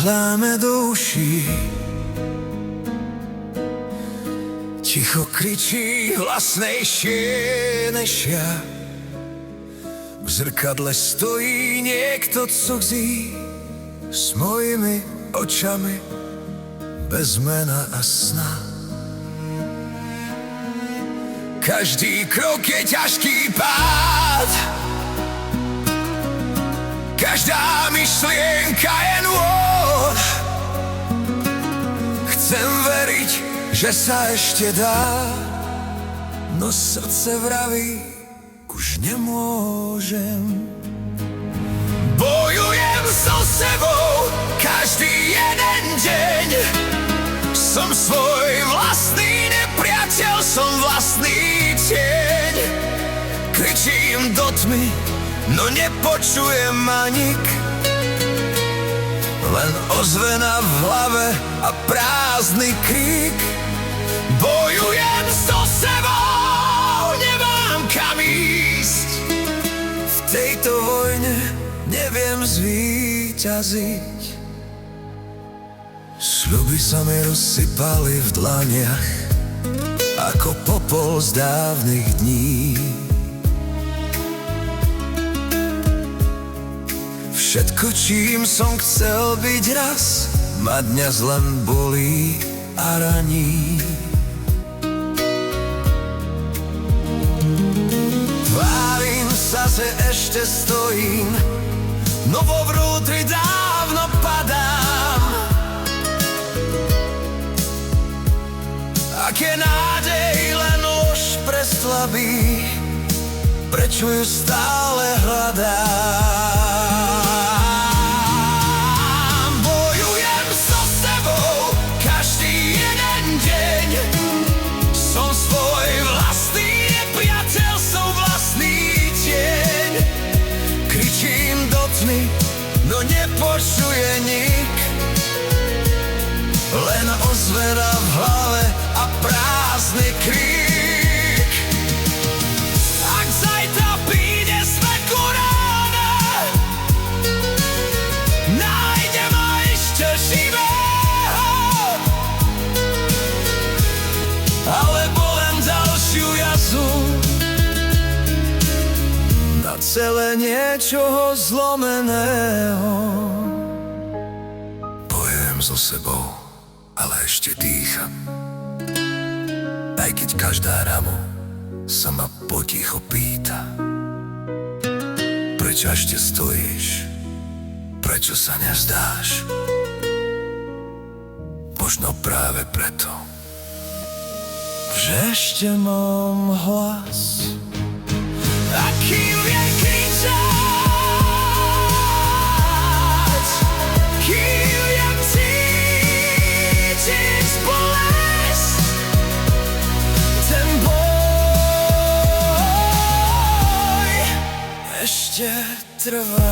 hláme do uší. Ticho kričí hlasnejšie než ja. V zrkadle stojí niekto cudzí s mojimi očami bez mena a sna. Každý krok je ťažký pád, každá myšlienka je nôž. Chcem veriť, že sa ešte dá, no srdce vraví, už nemôžem. Bojujem so sebou každý jeden deň. Som svoj vlastný nepriateľ, som vlastný tieň. Kričím do tmy, no nepočujem ma nik. Len ozvena v hlave a prázdny krík. Bojujem so sebou, nemám kam ísť. V tejto vojne neviem zvíťaziť. Sľuby sa mi rozsypali v dlaniach ako popol z dávnych dní. Všetko, čím som chcel byť raz, ma dnes len bolí a raní. Tvárim sa, že ešte stojím, no vo vnútri dávno padám. Ak je nádej len lož pre slabých, prečo ju stále hľadám? Bojujem so sebou každý jeden deň. Som svoj vlastný nepriateľ, som vlastný tieň. Kričím do tmy, no nepočuje nik. Len ozvena v hlave a prázdny krík. Ak zajtra príde svetlo rána, nájdem ma ešte živého, alebo len ďalšiu jazu na celé niečoho zlomeného. Bojujem so sebou, ale ešte dýcham. Aj keď každá ramo sa ma poticho pýta, prečo ešte stojíš, prečo sa nevzdáš. Možno práve preto, že ešte mám hlas, aký viem kričať, kým viem cítiť bolesť. Ten boj ešte trvá.